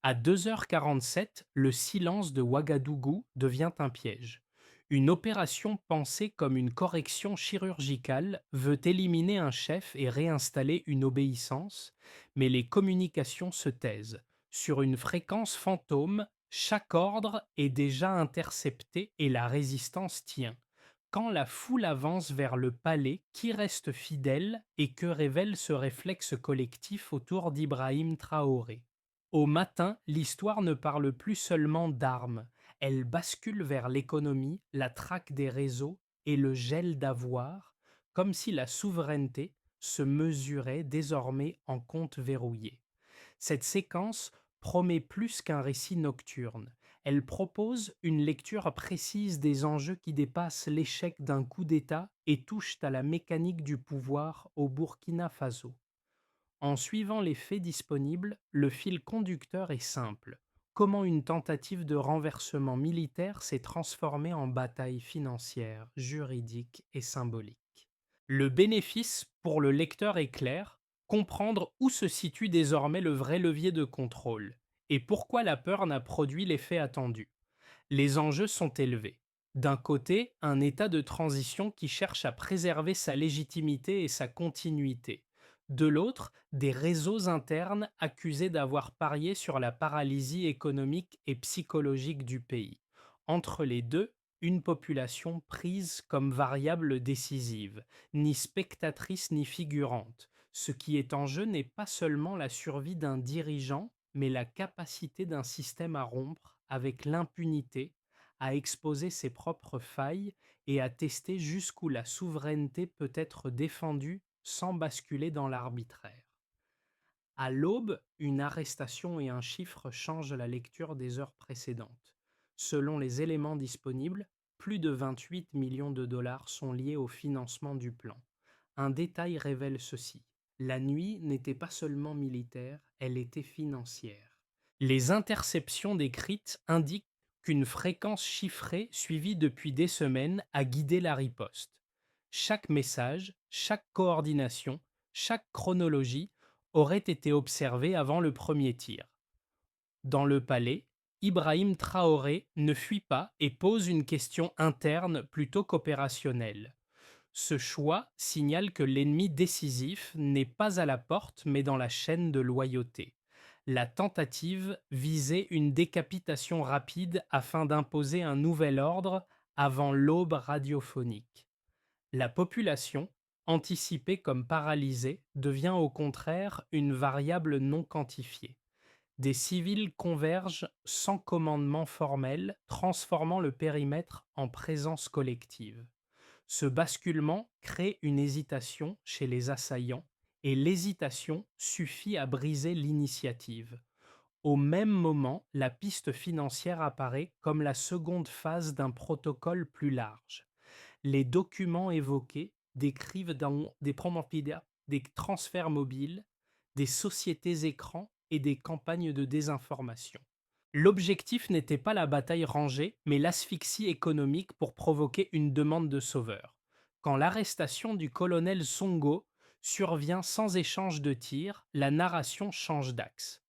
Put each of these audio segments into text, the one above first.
À 2h47, le silence de Ouagadougou devient un piège. Une opération pensée comme une correction chirurgicale veut éliminer un chef et réinstaller une obéissance, mais les communications se taisent. Sur une fréquence fantôme, chaque ordre est déjà intercepté et la résistance tient. Quand la foule avance vers le palais, qui reste fidèle et que révèle ce réflexe collectif autour d'Ibrahim Traoré? Au matin, l'histoire ne parle plus seulement d'armes, elle bascule vers l'économie, la traque des réseaux et le gel d'avoirs, comme si la souveraineté se mesurait désormais en compte verrouillé. Cette séquence promet plus qu'un récit nocturne. Elle propose une lecture précise des enjeux qui dépassent l'échec d'un coup d'État et touchent à la mécanique du pouvoir au Burkina Faso. En suivant les faits disponibles, le fil conducteur est simple. Comment une tentative de renversement militaire s'est transformée en bataille financière, juridique et symbolique. Le bénéfice pour le lecteur est clair, comprendre où se situe désormais le vrai levier de contrôle et pourquoi la peur n'a produit l'effet attendu. Les enjeux sont élevés. D'un côté, un état de transition qui cherche à préserver sa légitimité et sa continuité. De l'autre, des réseaux internes accusés d'avoir parié sur la paralysie économique et psychologique du pays. Entre les deux, une population prise comme variable décisive, ni spectatrice ni figurante. Ce qui est en jeu n'est pas seulement la survie d'un dirigeant, mais la capacité d'un système à rompre avec l'impunité, à exposer ses propres failles et à tester jusqu'où la souveraineté peut être défendue sans basculer dans l'arbitraire. À l'aube, une arrestation et un chiffre changent la lecture des heures précédentes. Selon les éléments disponibles, plus de 28 millions de dollars sont liés au financement du plan. Un détail révèle ceci. La nuit n'était pas seulement militaire, elle était financière. Les interceptions décrites indiquent qu'une fréquence chiffrée suivie depuis des semaines a guidé la riposte. Chaque message, chaque coordination, chaque chronologie aurait été observée avant le premier tir. Dans le palais, Ibrahim Traoré ne fuit pas et pose une question interne plutôt qu'opérationnelle. Ce choix signale que l'ennemi décisif n'est pas à la porte mais dans la chaîne de loyauté. La tentative visait une décapitation rapide afin d'imposer un nouvel ordre avant l'aube radiophonique. La population, anticipée comme paralysée, devient au contraire une variable non quantifiée. Des civils convergent sans commandement formel, transformant le périmètre en présence collective. Ce basculement crée une hésitation chez les assaillants et l'hésitation suffit à briser l'initiative. Au même moment, la piste financière apparaît comme la seconde phase d'un protocole plus large. Les documents évoqués décrivent dans des promopédias, des transferts mobiles, des sociétés écrans et des campagnes de désinformation. L'objectif n'était pas la bataille rangée, mais l'asphyxie économique pour provoquer une demande de sauveur. Quand l'arrestation du colonel Songo survient sans échange de tirs, la narration change d'axe.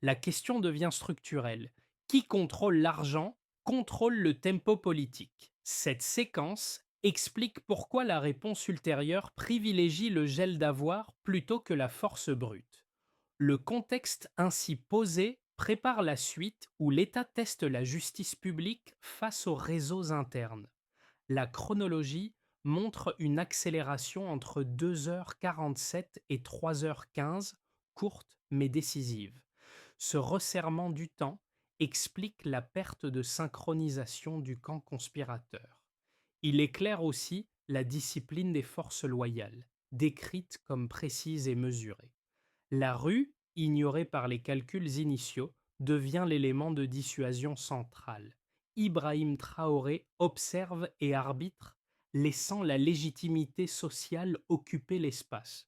La question devient structurelle. Qui contrôle l'argent contrôle le tempo politique. Cette séquence explique pourquoi la réponse ultérieure privilégie le gel d'avoir plutôt que la force brute. Le contexte ainsi posé prépare la suite où l'État teste la justice publique face aux réseaux internes. La chronologie montre une accélération entre 2h47 et 3h15, courte mais décisive. Ce resserrement du temps explique la perte de synchronisation du camp conspirateur. Il éclaire aussi la discipline des forces loyales, décrite comme précise et mesurée. La rue, ignorée par les calculs initiaux, devient l'élément de dissuasion central. Ibrahim Traoré observe et arbitre, laissant la légitimité sociale occuper l'espace.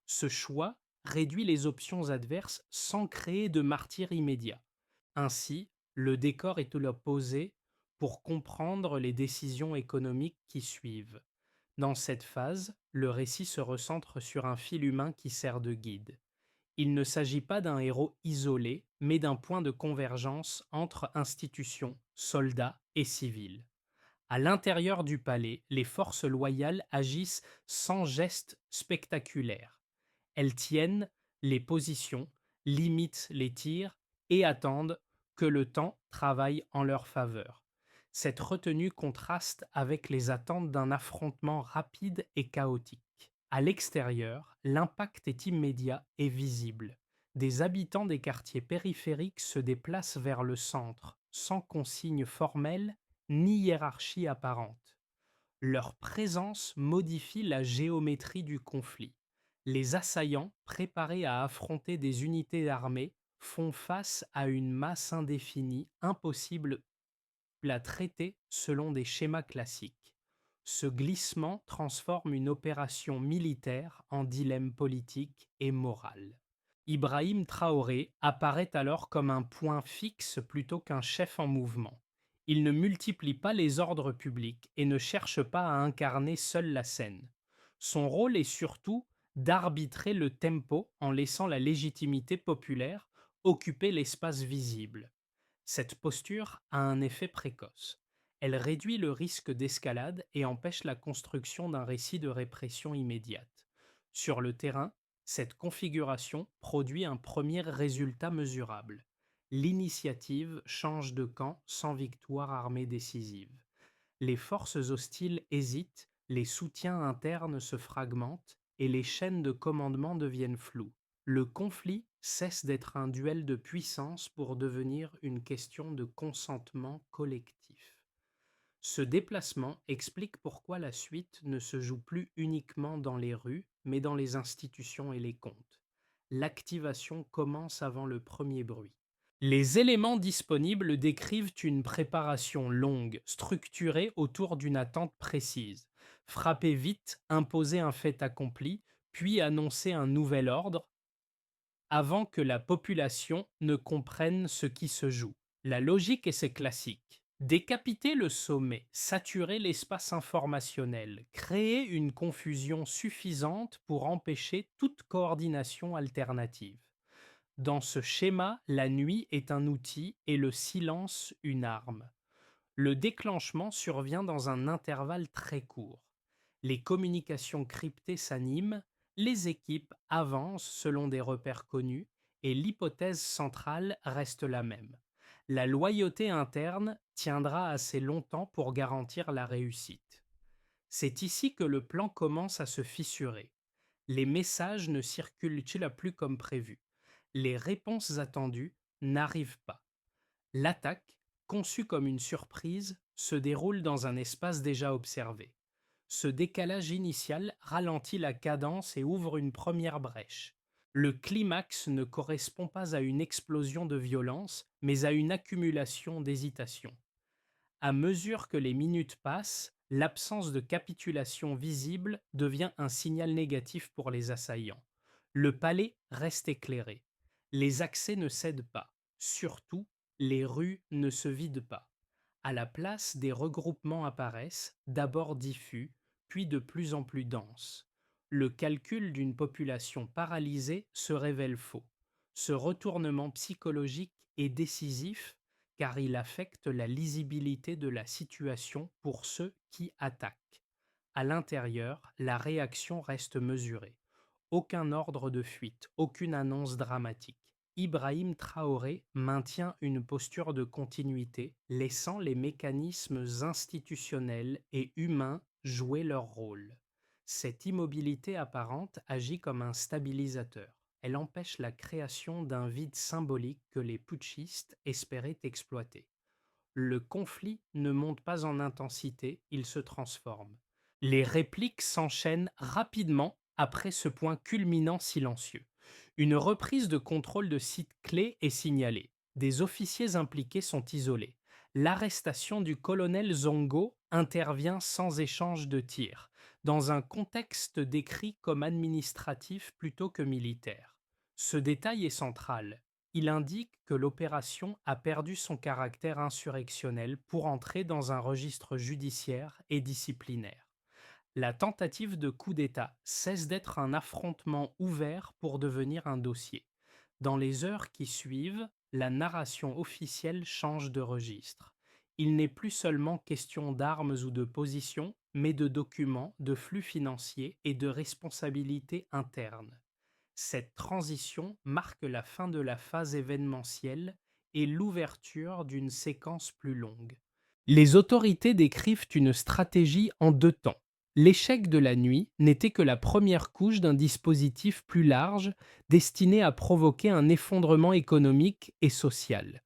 Ce choix réduit les options adverses sans créer de martyrs immédiats. Ainsi, le décor est posé pour comprendre les décisions économiques qui suivent. Dans cette phase, le récit se recentre sur un fil humain qui sert de guide. Il ne s'agit pas d'un héros isolé, mais d'un point de convergence entre institutions, soldats et civils. À l'intérieur du palais, les forces loyales agissent sans geste spectaculaire. Elles tiennent les positions, limitent les tirs et attendent que le temps travaille en leur faveur. Cette retenue contraste avec les attentes d'un affrontement rapide et chaotique. À l'extérieur, l'impact est immédiat et visible. Des habitants des quartiers périphériques se déplacent vers le centre, sans consigne formelle ni hiérarchie apparente. Leur présence modifie la géométrie du conflit. Les assaillants, préparés à affronter des unités armées, font face à une masse indéfinie, impossible à traiter selon des schémas classiques. Ce glissement transforme une opération militaire en dilemme politique et moral. Ibrahim Traoré apparaît alors comme un point fixe plutôt qu'un chef en mouvement. Il ne multiplie pas les ordres publics et ne cherche pas à incarner seul la scène. Son rôle est surtout d'arbitrer le tempo en laissant la légitimité populaire occuper l'espace visible. Cette posture a un effet précoce. Elle réduit le risque d'escalade et empêche la construction d'un récit de répression immédiate. Sur le terrain, cette configuration produit un premier résultat mesurable. L'initiative change de camp sans victoire armée décisive. Les forces hostiles hésitent, les soutiens internes se fragmentent et les chaînes de commandement deviennent floues. Le conflit cesse d'être un duel de puissance pour devenir une question de consentement collectif. Ce déplacement explique pourquoi la suite ne se joue plus uniquement dans les rues, mais dans les institutions et les comptes. L'activation commence avant le premier bruit. Les éléments disponibles décrivent une préparation longue, structurée autour d'une attente précise. Frapper vite, imposer un fait accompli, puis annoncer un nouvel ordre, avant que la population ne comprenne ce qui se joue. La logique est c'est classique. Décapiter le sommet, saturer l'espace informationnel, créer une confusion suffisante pour empêcher toute coordination alternative. Dans ce schéma, la nuit est un outil et le silence une arme. Le déclenchement survient dans un intervalle très court. Les communications cryptées s'animent, les équipes avancent selon des repères connus et l'hypothèse centrale reste la même. La loyauté interne tiendra assez longtemps pour garantir la réussite. C'est ici que le plan commence à se fissurer. Les messages ne circulent plus comme prévu. Les réponses attendues n'arrivent pas. L'attaque, conçue comme une surprise, se déroule dans un espace déjà observé. Ce décalage initial ralentit la cadence et ouvre une première brèche. Le climax ne correspond pas à une explosion de violence, mais à une accumulation d'hésitation. À mesure que les minutes passent, l'absence de capitulation visible devient un signal négatif pour les assaillants. Le palais reste éclairé. Les accès ne cèdent pas. Surtout, les rues ne se vident pas. À la place, des regroupements apparaissent, d'abord diffus, puis de plus en plus denses. Le calcul d'une population paralysée se révèle faux. Ce retournement psychologique est décisif car il affecte la lisibilité de la situation pour ceux qui attaquent. À l'intérieur, la réaction reste mesurée. Aucun ordre de fuite, aucune annonce dramatique. Ibrahim Traoré maintient une posture de continuité, laissant les mécanismes institutionnels et humains jouer leur rôle. Cette immobilité apparente agit comme un stabilisateur. Elle empêche la création d'un vide symbolique que les putschistes espéraient exploiter. Le conflit ne monte pas en intensité, il se transforme. Les répliques s'enchaînent rapidement après ce point culminant silencieux. Une reprise de contrôle de sites clés est signalée. Des officiers impliqués sont isolés. L'arrestation du colonel Zongo intervient sans échange de tirs, dans un contexte décrit comme administratif plutôt que militaire. Ce détail est central. Il indique que l'opération a perdu son caractère insurrectionnel pour entrer dans un registre judiciaire et disciplinaire. La tentative de coup d'État cesse d'être un affrontement ouvert pour devenir un dossier. Dans les heures qui suivent, la narration officielle change de registre. Il n'est plus seulement question d'armes ou de positions, mais de documents, de flux financiers et de responsabilités internes. Cette transition marque la fin de la phase événementielle et l'ouverture d'une séquence plus longue. Les autorités décrivent une stratégie en deux temps. L'échec de la nuit n'était que la première couche d'un dispositif plus large destiné à provoquer un effondrement économique et social.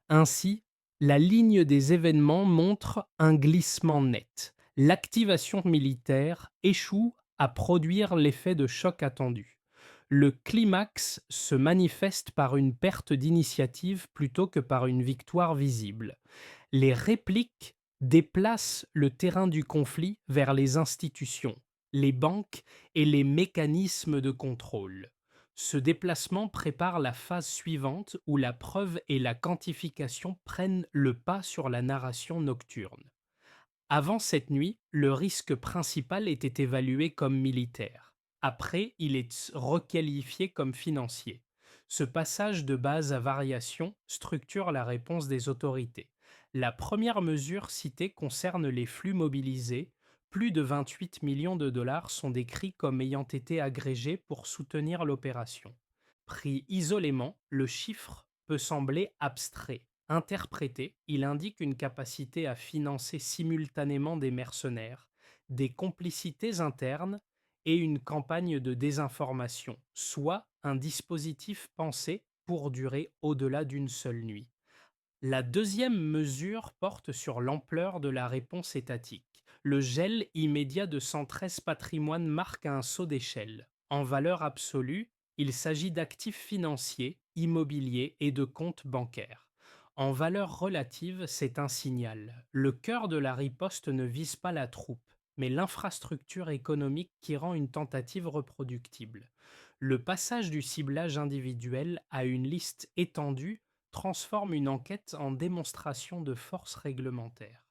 Ainsi, la ligne des événements montre un glissement net. L'activation militaire échoue à produire l'effet de choc attendu. Le climax se manifeste par une perte d'initiative plutôt que par une victoire visible. Les répliques déplacent le terrain du conflit vers les institutions, les banques et les mécanismes de contrôle. Ce déplacement prépare la phase suivante où la preuve et la quantification prennent le pas sur la narration nocturne. Avant cette nuit, le risque principal était évalué comme militaire. Après, il est requalifié comme financier. Ce passage de base à variation structure la réponse des autorités. La première mesure citée concerne les flux mobilisés. Plus de 28 millions de dollars sont décrits comme ayant été agrégés pour soutenir l'opération. Pris isolément, le chiffre peut sembler abstrait. Interprété, il indique une capacité à financer simultanément des mercenaires, des complicités internes et une campagne de désinformation, soit un dispositif pensé pour durer au-delà d'une seule nuit. La deuxième mesure porte sur l'ampleur de la réponse étatique. Le gel immédiat de 113 patrimoines marque un saut d'échelle. En valeur absolue, il s'agit d'actifs financiers, immobiliers et de comptes bancaires. En valeur relative, c'est un signal. Le cœur de la riposte ne vise pas la troupe, mais l'infrastructure économique qui rend une tentative reproductible. Le passage du ciblage individuel à une liste étendue transforme une enquête en démonstration de force réglementaire.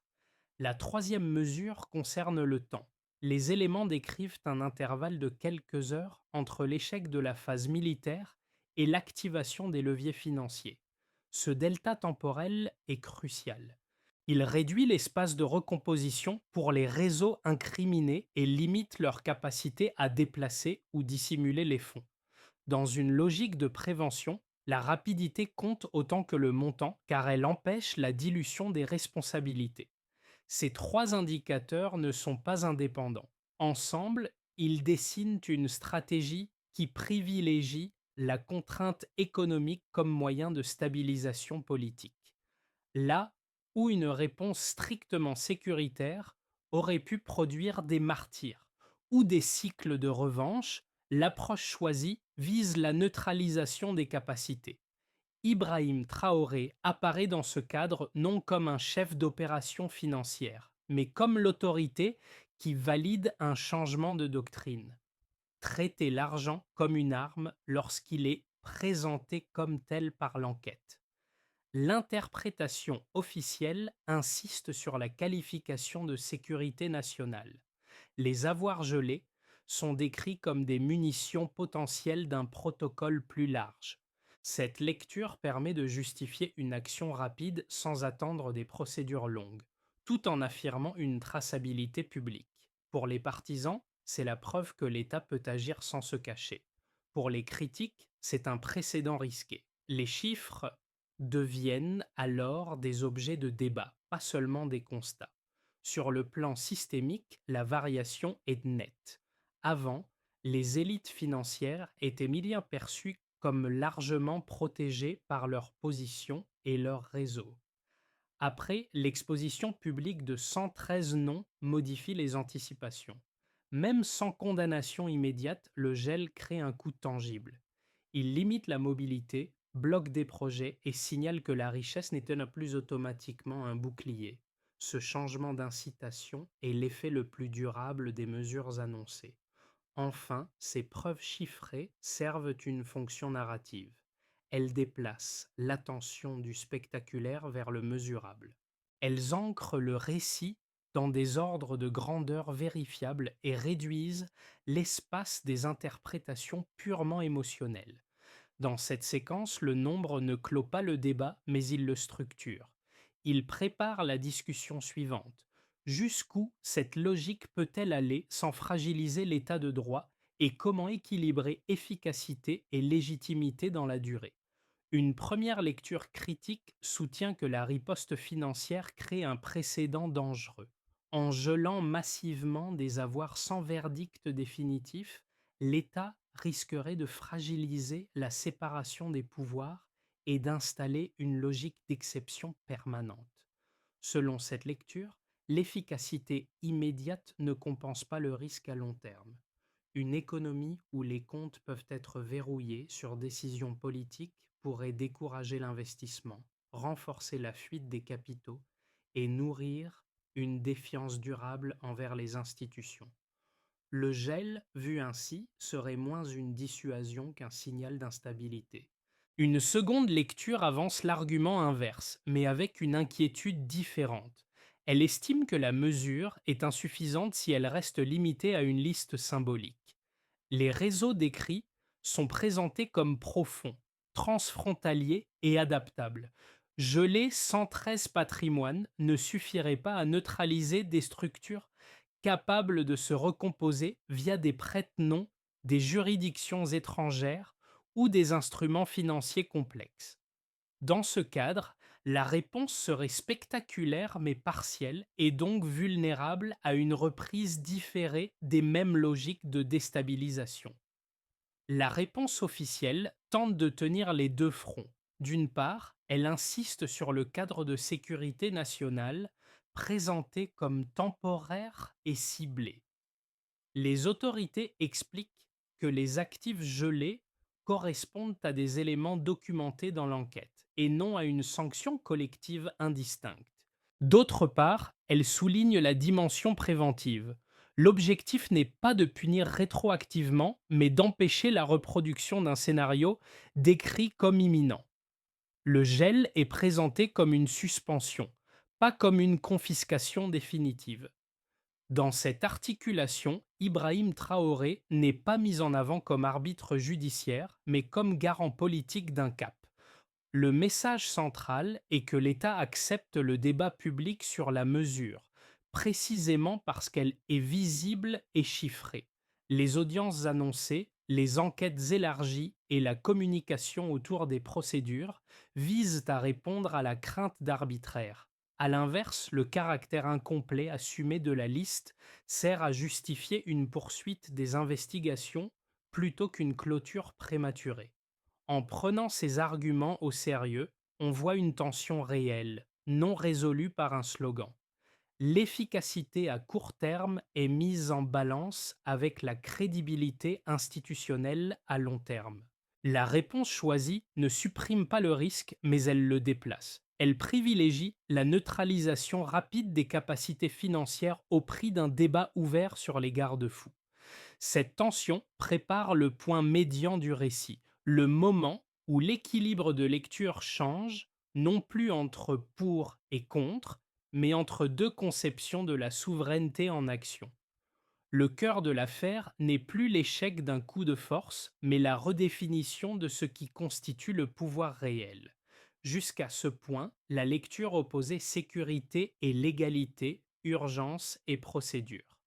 La troisième mesure concerne le temps. Les éléments décrivent un intervalle de quelques heures entre l'échec de la phase militaire et l'activation des leviers financiers. Ce delta temporel est crucial. Il réduit l'espace de recomposition pour les réseaux incriminés et limite leur capacité à déplacer ou dissimuler les fonds. Dans une logique de prévention, la rapidité compte autant que le montant car elle empêche la dilution des responsabilités. Ces trois indicateurs ne sont pas indépendants. Ensemble, ils dessinent une stratégie qui privilégie la contrainte économique comme moyen de stabilisation politique. Là où une réponse strictement sécuritaire aurait pu produire des martyrs ou des cycles de revanche, l'approche choisie vise la neutralisation des capacités. Ibrahim Traoré apparaît dans ce cadre non comme un chef d'opération financière, mais comme l'autorité qui valide un changement de doctrine. Traiter l'argent comme une arme lorsqu'il est présenté comme tel par l'enquête. L'interprétation officielle insiste sur la qualification de sécurité nationale. Les avoirs gelés sont décrits comme des munitions potentielles d'un protocole plus large. Cette lecture permet de justifier une action rapide sans attendre des procédures longues, tout en affirmant une traçabilité publique. Pour les partisans, c'est la preuve que l'État peut agir sans se cacher. Pour les critiques, c'est un précédent risqué. Les chiffres deviennent alors des objets de débat, pas seulement des constats. Sur le plan systémique, la variation est nette. Avant, les élites financières étaient bien perçues comme largement protégées par leur position et leur réseau. Après, l'exposition publique de 113 noms modifie les anticipations. Même sans condamnation immédiate, le gel crée un coût tangible. Il limite la mobilité, bloque des projets et signale que la richesse n'était plus automatiquement un bouclier. Ce changement d'incitation est l'effet le plus durable des mesures annoncées. Enfin, ces preuves chiffrées servent une fonction narrative. Elles déplacent l'attention du spectaculaire vers le mesurable. Elles ancrent le récit dans des ordres de grandeur vérifiables et réduisent l'espace des interprétations purement émotionnelles. Dans cette séquence, le nombre ne clôt pas le débat, mais il le structure. Il prépare la discussion suivante. Jusqu'où cette logique peut-elle aller sans fragiliser l'état de droit et comment équilibrer efficacité et légitimité dans la durée? Une première lecture critique soutient que la riposte financière crée un précédent dangereux. En gelant massivement des avoirs sans verdict définitif, l'État risquerait de fragiliser la séparation des pouvoirs et d'installer une logique d'exception permanente. Selon cette lecture, l'efficacité immédiate ne compense pas le risque à long terme. Une économie où les comptes peuvent être verrouillés sur décision politique pourrait décourager l'investissement, renforcer la fuite des capitaux et nourrir une défiance durable envers les institutions. Le gel, vu ainsi, serait moins une dissuasion qu'un signal d'instabilité. Une seconde lecture avance l'argument inverse, mais avec une inquiétude différente. Elle estime que la mesure est insuffisante si elle reste limitée à une liste symbolique. Les réseaux d'écrits sont présentés comme profonds, transfrontaliers et adaptables. Geler 113 patrimoines ne suffirait pas à neutraliser des structures capables de se recomposer via des prête-noms, des juridictions étrangères ou des instruments financiers complexes. Dans ce cadre, la réponse serait spectaculaire mais partielle et donc vulnérable à une reprise différée des mêmes logiques de déstabilisation. La réponse officielle tente de tenir les deux fronts. D'une part, elle insiste sur le cadre de sécurité nationale, présenté comme temporaire et ciblé. Les autorités expliquent que les actifs gelés correspondent à des éléments documentés dans l'enquête et non à une sanction collective indistincte. D'autre part, elles soulignent la dimension préventive. L'objectif n'est pas de punir rétroactivement, mais d'empêcher la reproduction d'un scénario décrit comme imminent. Le gel est présenté comme une suspension, pas comme une confiscation définitive. Dans cette articulation, Ibrahim Traoré n'est pas mis en avant comme arbitre judiciaire, mais comme garant politique d'un cap. Le message central est que l'État accepte le débat public sur la mesure, précisément parce qu'elle est visible et chiffrée. Les audiences annoncées, les enquêtes élargies et la communication autour des procédures visent à répondre à la crainte d'arbitraire. À l'inverse, le caractère incomplet assumé de la liste sert à justifier une poursuite des investigations plutôt qu'une clôture prématurée. En prenant ces arguments au sérieux, on voit une tension réelle, non résolue par un slogan. L'efficacité à court terme est mise en balance avec la crédibilité institutionnelle à long terme. La réponse choisie ne supprime pas le risque, mais elle le déplace. Elle privilégie la neutralisation rapide des capacités financières au prix d'un débat ouvert sur les garde-fous. Cette tension prépare le point médian du récit, le moment où l'équilibre de lecture change, non plus entre pour et contre, mais entre deux conceptions de la souveraineté en action. Le cœur de l'affaire n'est plus l'échec d'un coup de force, mais la redéfinition de ce qui constitue le pouvoir réel. Jusqu'à ce point, la lecture opposait sécurité et légalité, urgence et procédure.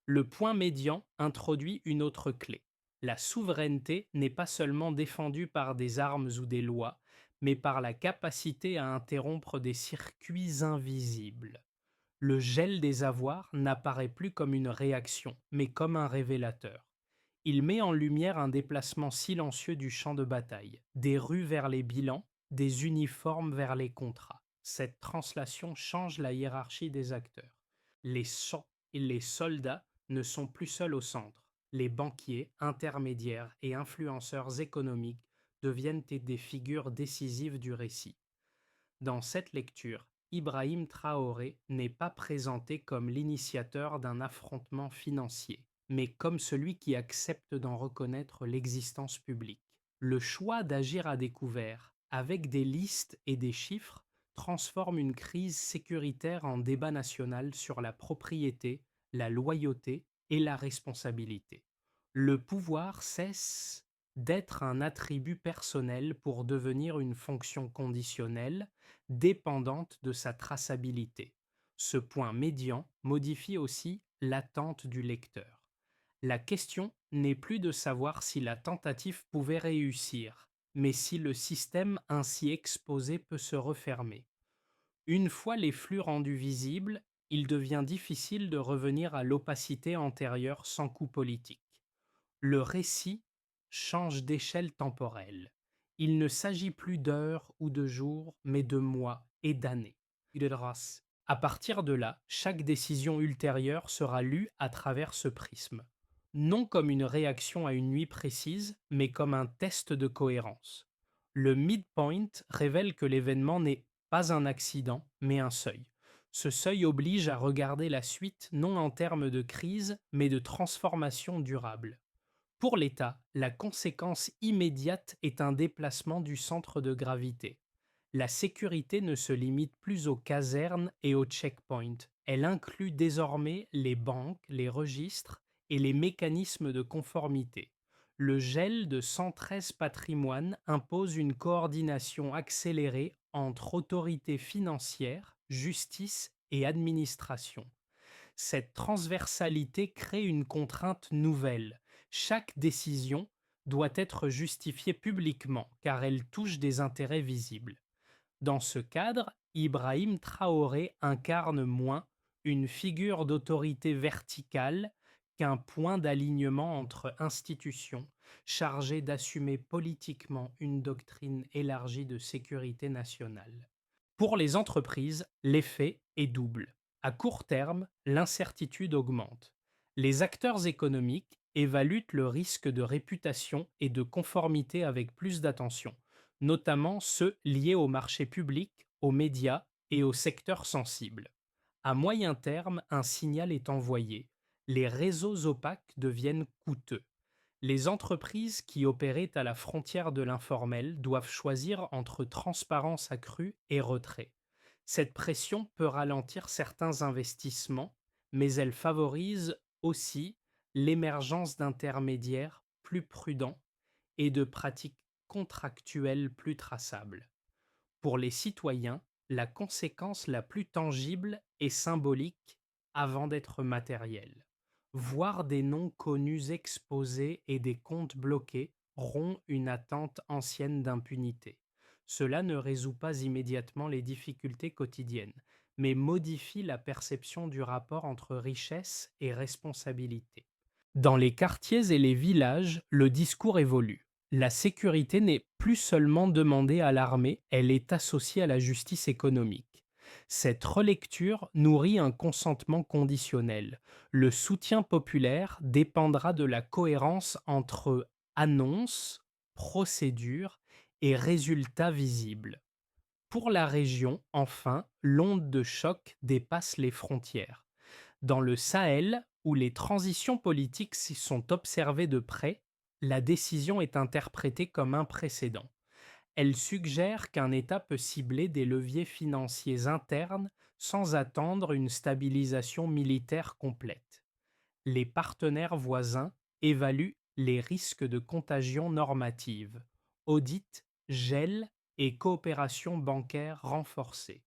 Le point médian introduit une autre clé. La souveraineté n'est pas seulement défendue par des armes ou des lois, mais par la capacité à interrompre des circuits invisibles. Le gel des avoirs n'apparaît plus comme une réaction, mais comme un révélateur. Il met en lumière un déplacement silencieux du champ de bataille, des rues vers les bilans, des uniformes vers les contrats. Cette translation change la hiérarchie des acteurs. Les champs et les soldats ne sont plus seuls au centre. Les banquiers, intermédiaires et influenceurs économiques deviennent des figures décisives du récit. Dans cette lecture, Ibrahim Traoré n'est pas présenté comme l'initiateur d'un affrontement financier, mais comme celui qui accepte d'en reconnaître l'existence publique. Le choix d'agir à découvert, avec des listes et des chiffres, transforme une crise sécuritaire en débat national sur la propriété, la loyauté et la responsabilité. Le pouvoir cesse d'être un attribut personnel pour devenir une fonction conditionnelle dépendante de sa traçabilité. Ce point médian modifie aussi l'attente du lecteur. La question n'est plus de savoir si la tentative pouvait réussir, mais si le système ainsi exposé peut se refermer. Une fois les flux rendus visibles, il devient difficile de revenir à l'opacité antérieure sans coup politique. Le récit change d'échelle temporelle. Il ne s'agit plus d'heures ou de jours, mais de mois et d'années. À partir de là, chaque décision ultérieure sera lue à travers ce prisme. Non comme une réaction à une nuit précise, mais comme un test de cohérence. Le midpoint révèle que l'événement n'est pas un accident, mais un seuil. Ce seuil oblige à regarder la suite non en termes de crise, mais de transformation durable. Pour l'État, la conséquence immédiate est un déplacement du centre de gravité. La sécurité ne se limite plus aux casernes et aux checkpoints. Elle inclut désormais les banques, les registres et les mécanismes de conformité. Le gel de 113 patrimoines impose une coordination accélérée entre autorités financières, justice et administration. Cette transversalité crée une contrainte nouvelle. Chaque décision doit être justifiée publiquement car elle touche des intérêts visibles. Dans ce cadre, Ibrahim Traoré incarne moins une figure d'autorité verticale qu'un point d'alignement entre institutions chargées d'assumer politiquement une doctrine élargie de sécurité nationale. Pour les entreprises, l'effet est double. À court terme, l'incertitude augmente. Les acteurs économiques évaluent le risque de réputation et de conformité avec plus d'attention, notamment ceux liés au marché public, aux médias et aux secteurs sensibles. À moyen terme, un signal est envoyé. Les réseaux opaques deviennent coûteux. Les entreprises qui opéraient à la frontière de l'informel doivent choisir entre transparence accrue et retrait. Cette pression peut ralentir certains investissements, mais elle favorise aussi l'émergence d'intermédiaires plus prudents et de pratiques contractuelles plus traçables. Pour les citoyens, la conséquence la plus tangible est symbolique avant d'être matérielle. Voir des noms connus exposés et des comptes bloqués rompt une attente ancienne d'impunité. Cela ne résout pas immédiatement les difficultés quotidiennes, mais modifie la perception du rapport entre richesse et responsabilité. Dans les quartiers et les villages, le discours évolue. La sécurité n'est plus seulement demandée à l'armée, elle est associée à la justice économique. Cette relecture nourrit un consentement conditionnel. Le soutien populaire dépendra de la cohérence entre annonces, procédures et résultats visibles. Pour la région, enfin, l'onde de choc dépasse les frontières. Dans le Sahel, où les transitions politiques s'y sont observées de près, la décision est interprétée comme un précédent. Elle suggère qu'un État peut cibler des leviers financiers internes sans attendre une stabilisation militaire complète. Les partenaires voisins évaluent les risques de contagion normative, audit, gel et coopération bancaire renforcée.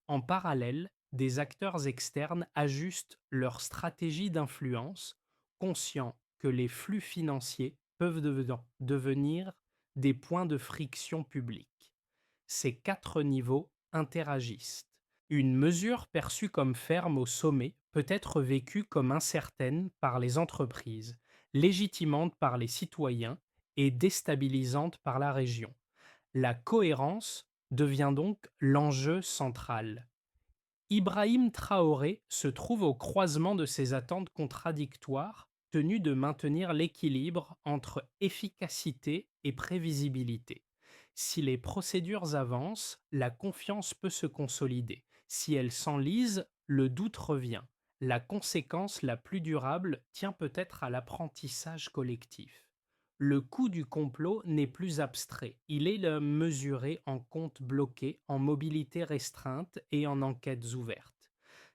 En parallèle, des acteurs externes ajustent leur stratégie d'influence, conscients que les flux financiers peuvent devenir des points de friction publique. Ces quatre niveaux interagissent. Une mesure perçue comme ferme au sommet peut être vécue comme incertaine par les entreprises, légitimante par les citoyens et déstabilisante par la région. La cohérence devient donc l'enjeu central. Ibrahim Traoré se trouve au croisement de ces attentes contradictoires, tenu de maintenir l'équilibre entre efficacité et prévisibilité. Si les procédures avancent, la confiance peut se consolider. Si elles s'enlisent, le doute revient. La conséquence la plus durable tient peut-être à l'apprentissage collectif. Le coût du complot n'est plus abstrait, il est mesuré en comptes bloqués, en mobilité restreinte et en enquêtes ouvertes.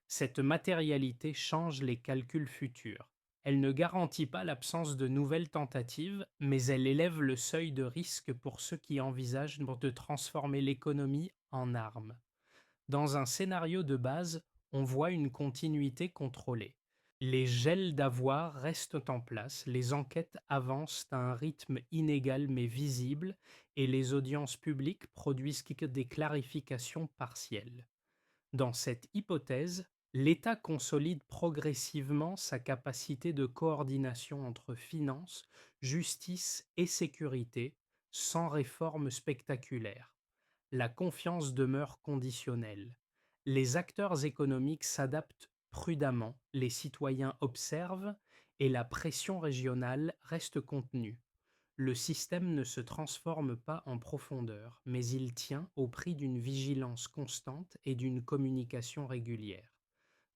Cette matérialité change les calculs futurs. Elle ne garantit pas l'absence de nouvelles tentatives, mais elle élève le seuil de risque pour ceux qui envisagent de transformer l'économie en arme. Dans un scénario de base, on voit une continuité contrôlée. Les gels d'avoirs restent en place, les enquêtes avancent à un rythme inégal mais visible, et les audiences publiques produisent que des clarifications partielles. Dans cette hypothèse, l'État consolide progressivement sa capacité de coordination entre finances, justice et sécurité, sans réforme spectaculaire. La confiance demeure conditionnelle. Les acteurs économiques s'adaptent prudemment, les citoyens observent et la pression régionale reste contenue. Le système ne se transforme pas en profondeur, mais il tient au prix d'une vigilance constante et d'une communication régulière.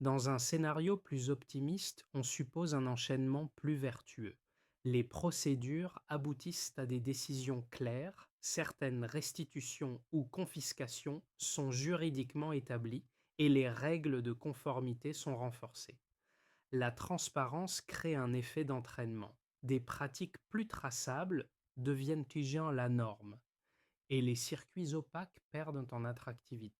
Dans un scénario plus optimiste, on suppose un enchaînement plus vertueux. Les procédures aboutissent à des décisions claires, certaines restitutions ou confiscations sont juridiquement établies et les règles de conformité sont renforcées. La transparence crée un effet d'entraînement. Des pratiques plus traçables deviennent la norme et les circuits opaques perdent en attractivité.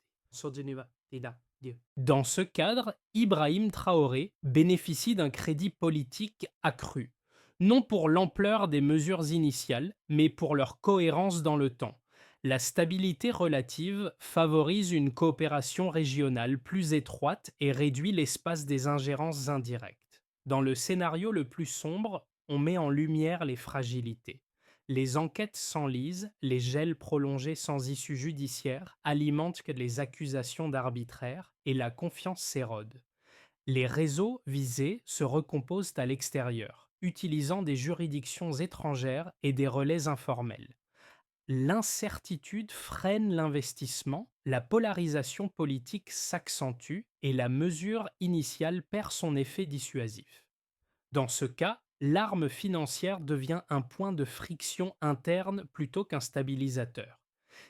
Dans ce cadre, Ibrahim Traoré bénéficie d'un crédit politique accru, non pour l'ampleur des mesures initiales, mais pour leur cohérence dans le temps. La stabilité relative favorise une coopération régionale plus étroite et réduit l'espace des ingérences indirectes. Dans le scénario le plus sombre, on met en lumière les fragilités. Les enquêtes s'enlisent, les gels prolongés sans issue judiciaire alimentent que les accusations d'arbitraire et la confiance s'érode. Les réseaux visés se recomposent à l'extérieur, utilisant des juridictions étrangères et des relais informels. L'incertitude freine l'investissement, la polarisation politique s'accentue et la mesure initiale perd son effet dissuasif. Dans ce cas, l'arme financière devient un point de friction interne plutôt qu'un stabilisateur.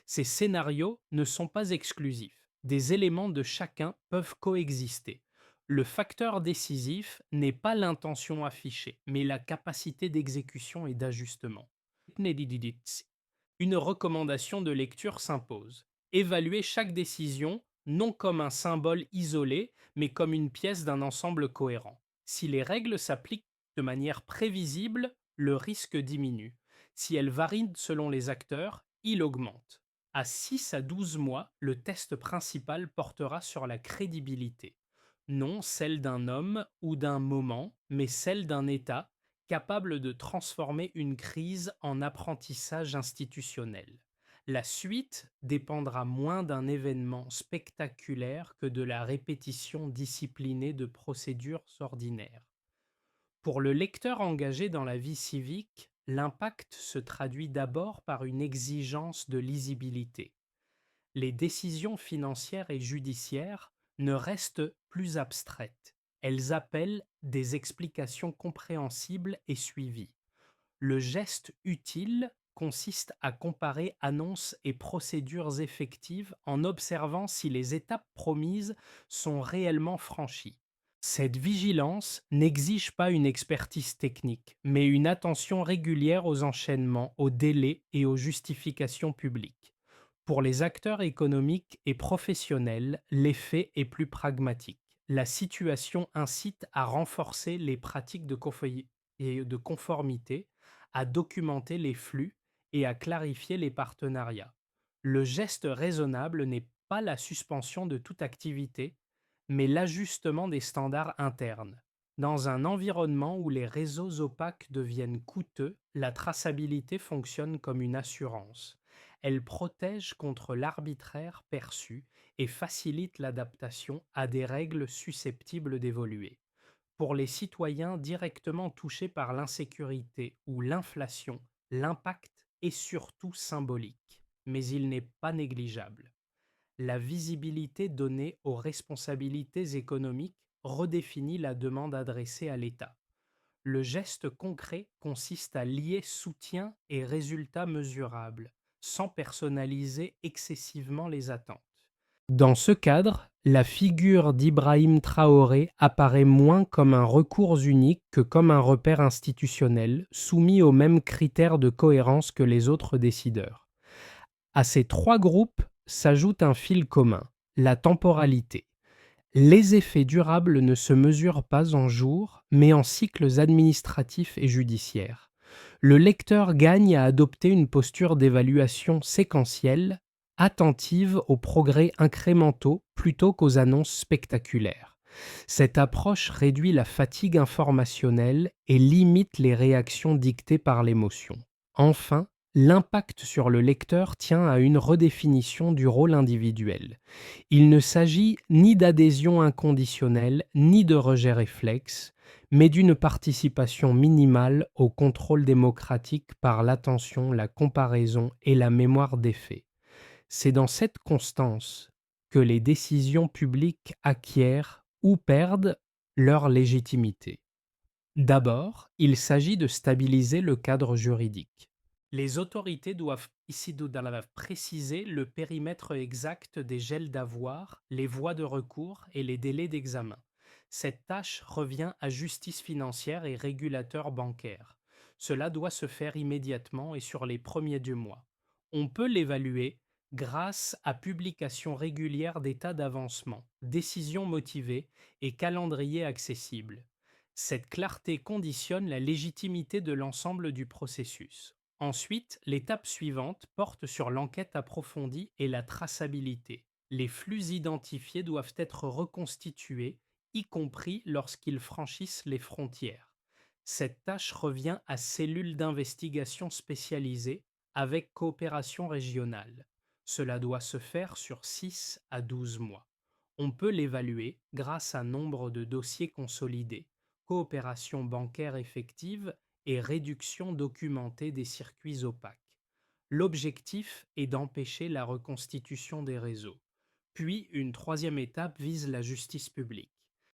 Ces scénarios ne sont pas exclusifs. Des éléments de chacun peuvent coexister. Le facteur décisif n'est pas l'intention affichée, mais la capacité d'exécution et d'ajustement. Une recommandation de lecture s'impose. Évaluer chaque décision non comme un symbole isolé, mais comme une pièce d'un ensemble cohérent. Si les règles s'appliquent de manière prévisible, le risque diminue. Si elles varient selon les acteurs, il augmente. À 6 à 12 mois, le test principal portera sur la crédibilité. Non celle d'un homme ou d'un moment, mais celle d'un État capable de transformer une crise en apprentissage institutionnel. La suite dépendra moins d'un événement spectaculaire que de la répétition disciplinée de procédures ordinaires. Pour le lecteur engagé dans la vie civique, l'impact se traduit d'abord par une exigence de lisibilité. Les décisions financières et judiciaires ne restent plus abstraites. Elles appellent des explications compréhensibles et suivies. Le geste utile consiste à comparer annonces et procédures effectives en observant si les étapes promises sont réellement franchies. Cette vigilance n'exige pas une expertise technique, mais une attention régulière aux enchaînements, aux délais et aux justifications publiques. Pour les acteurs économiques et professionnels, l'effet est plus pragmatique. La situation incite à renforcer les pratiques de conformité, à documenter les flux et à clarifier les partenariats. Le geste raisonnable n'est pas la suspension de toute activité, mais l'ajustement des standards internes. Dans un environnement où les réseaux opaques deviennent coûteux, la traçabilité fonctionne comme une assurance. Elle protège contre l'arbitraire perçu et facilite l'adaptation à des règles susceptibles d'évoluer. Pour les citoyens directement touchés par l'insécurité ou l'inflation, l'impact est surtout symbolique, mais il n'est pas négligeable. La visibilité donnée aux responsabilités économiques redéfinit la demande adressée à l'État. Le geste concret consiste à lier soutien et résultats mesurables, sans personnaliser excessivement les attentes. Dans ce cadre, La figure d'Ibrahim Traoré apparaît moins comme un recours unique que comme un repère institutionnel, soumis aux mêmes critères de cohérence que les autres décideurs. À ces trois groupes s'ajoute un fil commun, la temporalité. Les effets durables ne se mesurent pas en jours, mais en cycles administratifs et judiciaires. Le lecteur gagne à adopter une posture d'évaluation séquentielle, attentive aux progrès incrémentaux plutôt qu'aux annonces spectaculaires. Cette approche réduit la fatigue informationnelle et limite les réactions dictées par l'émotion. Enfin, l'impact sur le lecteur tient à une redéfinition du rôle individuel. Il ne s'agit ni d'adhésion inconditionnelle, ni de rejet réflexe, mais d'une participation minimale au contrôle démocratique par l'attention, la comparaison et la mémoire des faits. C'est dans cette constance que les décisions publiques acquièrent ou perdent leur légitimité. D'abord, il s'agit de stabiliser le cadre juridique. Les autorités doivent préciser le périmètre exact des gels d'avoirs, les voies de recours et les délais d'examen. Cette tâche revient à justice financière et régulateur bancaire. Cela doit se faire immédiatement et sur les premiers du mois. On peut l'évaluer grâce à publication régulière d'états d'avancement, décisions motivées et calendrier accessible. Cette clarté conditionne la légitimité de l'ensemble du processus. Ensuite, l'étape suivante porte sur l'enquête approfondie et la traçabilité. Les flux identifiés doivent être reconstitués, y compris lorsqu'ils franchissent les frontières. Cette tâche revient à cellules d'investigation spécialisées avec coopération régionale. Cela doit se faire sur 6 à 12 mois. On peut l'évaluer grâce à nombre de dossiers consolidés, coopération bancaire effective et réduction documentée des circuits opaques. L'objectif est d'empêcher la reconstitution des réseaux. Puis, une troisième étape vise la justice publique.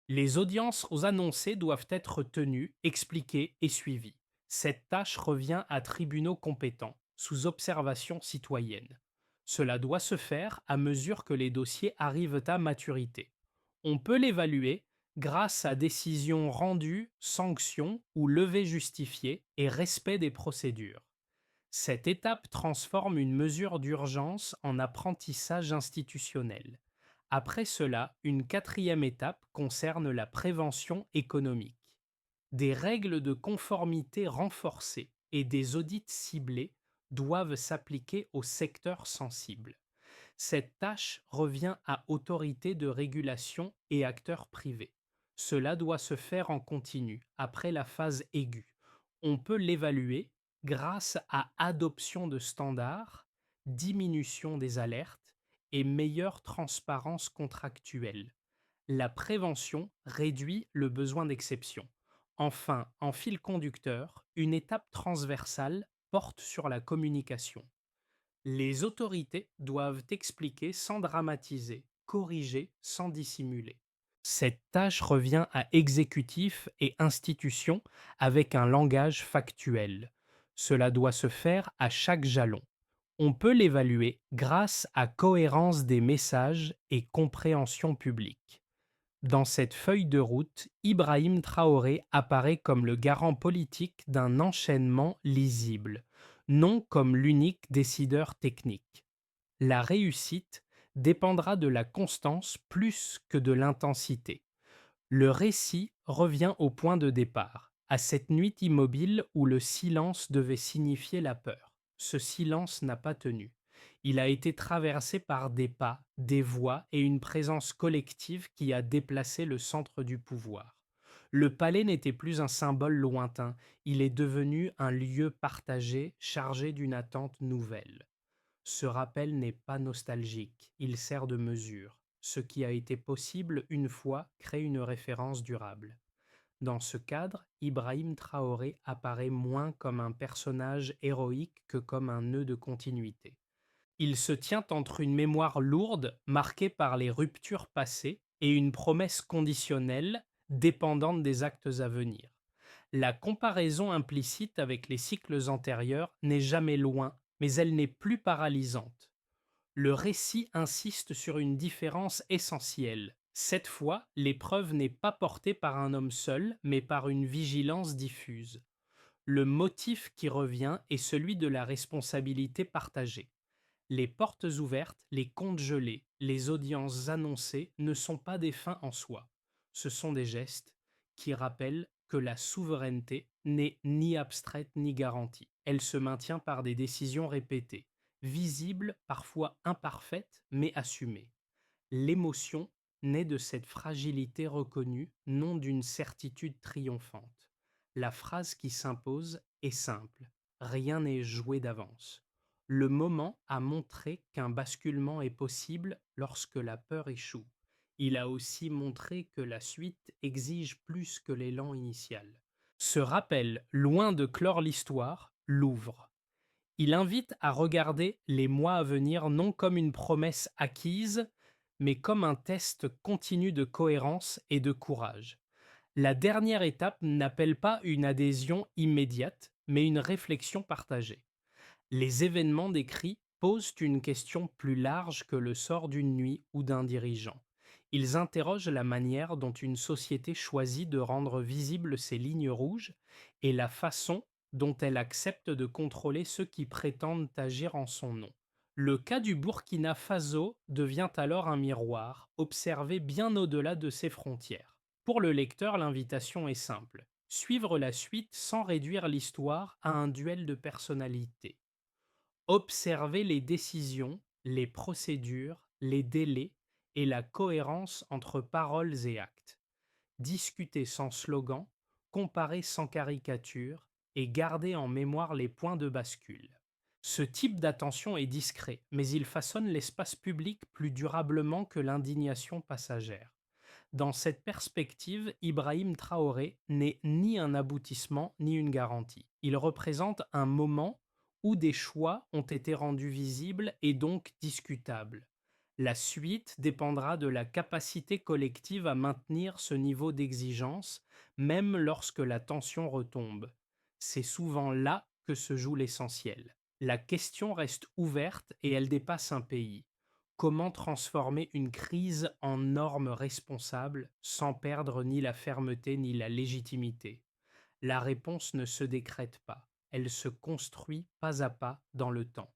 Les audiences aux annoncées doivent être tenues, expliquées et suivies. Cette tâche revient à tribunaux compétents, sous observation citoyenne. Cela doit se faire à mesure que les dossiers arrivent à maturité. On peut l'évaluer grâce à décisions rendues, sanctions ou levées justifiées et respect des procédures. Cette étape transforme une mesure d'urgence en apprentissage institutionnel. Après cela, une quatrième étape concerne la prévention économique. Des règles de conformité renforcées et des audits ciblés doivent s'appliquer aux secteurs sensibles. Cette tâche revient à autorités de régulation et acteurs privés. Cela doit se faire en continu, après la phase aiguë. On peut l'évaluer grâce à adoption de standards, diminution des alertes et meilleure transparence contractuelle. La prévention réduit le besoin d'exception. Enfin, en fil conducteur, une étape transversale porte sur la communication. Les autorités doivent expliquer sans dramatiser, corriger sans dissimuler. Cette tâche revient à exécutifs et institutions avec un langage factuel. Cela doit se faire à chaque jalon. On peut l'évaluer grâce à cohérence des messages et compréhension publique. Dans cette feuille de route, Ibrahim Traoré apparaît comme le garant politique d'un enchaînement lisible, non comme l'unique décideur technique. La réussite dépendra de la constance plus que de l'intensité. Le récit revient au point de départ, à cette nuit immobile où le silence devait signifier la peur. Ce silence n'a pas tenu. Il a été traversé par des pas, des voix et une présence collective qui a déplacé le centre du pouvoir. Le palais n'était plus un symbole lointain, il est devenu un lieu partagé, chargé d'une attente nouvelle. Ce rappel n'est pas nostalgique, il sert de mesure. Ce qui a été possible une fois crée une référence durable. Dans ce cadre, Ibrahim Traoré apparaît moins comme un personnage héroïque que comme un nœud de continuité. Il se tient entre une mémoire lourde, marquée par les ruptures passées, et une promesse conditionnelle, dépendante des actes à venir. La comparaison implicite avec les cycles antérieurs n'est jamais loin, mais elle n'est plus paralysante. Le récit insiste sur une différence essentielle. Cette fois, l'épreuve n'est pas portée par un homme seul, mais par une vigilance diffuse. Le motif qui revient est celui de la responsabilité partagée. Les portes ouvertes, les comptes gelés, les audiences annoncées ne sont pas des fins en soi. Ce sont des gestes qui rappellent que la souveraineté n'est ni abstraite ni garantie. Elle se maintient par des décisions répétées, visibles, parfois imparfaites, mais assumées. L'émotion naît de cette fragilité reconnue, non d'une certitude triomphante. La phrase qui s'impose est simple: rien n'est joué d'avance. Le moment a montré qu'un basculement est possible lorsque la peur échoue. Il a aussi montré que la suite exige plus que l'élan initial. Ce rappel, loin de clore l'histoire, l'ouvre. Il invite à regarder les mois à venir non comme une promesse acquise, mais comme un test continu de cohérence et de courage. La dernière étape n'appelle pas une adhésion immédiate, mais une réflexion partagée. Les événements décrits posent une question plus large que le sort d'une nuit ou d'un dirigeant. Ils interrogent la manière dont une société choisit de rendre visibles ses lignes rouges et la façon dont elle accepte de contrôler ceux qui prétendent agir en son nom. Le cas du Burkina Faso devient alors un miroir, observé bien au-delà de ses frontières. Pour le lecteur, l'invitation est simple: suivre la suite sans réduire l'histoire à un duel de personnalités. Observer les décisions, les procédures, les délais et la cohérence entre paroles et actes. Discuter sans slogan, comparer sans caricature et garder en mémoire les points de bascule. Ce type d'attention est discret, mais il façonne l'espace public plus durablement que l'indignation passagère. Dans cette perspective, Ibrahim Traoré n'est ni un aboutissement ni une garantie. Il représente un moment où des choix ont été rendus visibles et donc discutables. La suite dépendra de la capacité collective à maintenir ce niveau d'exigence, même lorsque la tension retombe. C'est souvent là que se joue l'essentiel. La question reste ouverte et elle dépasse un pays. Comment transformer une crise en norme responsable sans perdre ni la fermeté ni la légitimité? La réponse ne se décrète pas, elle se construit pas à pas dans le temps.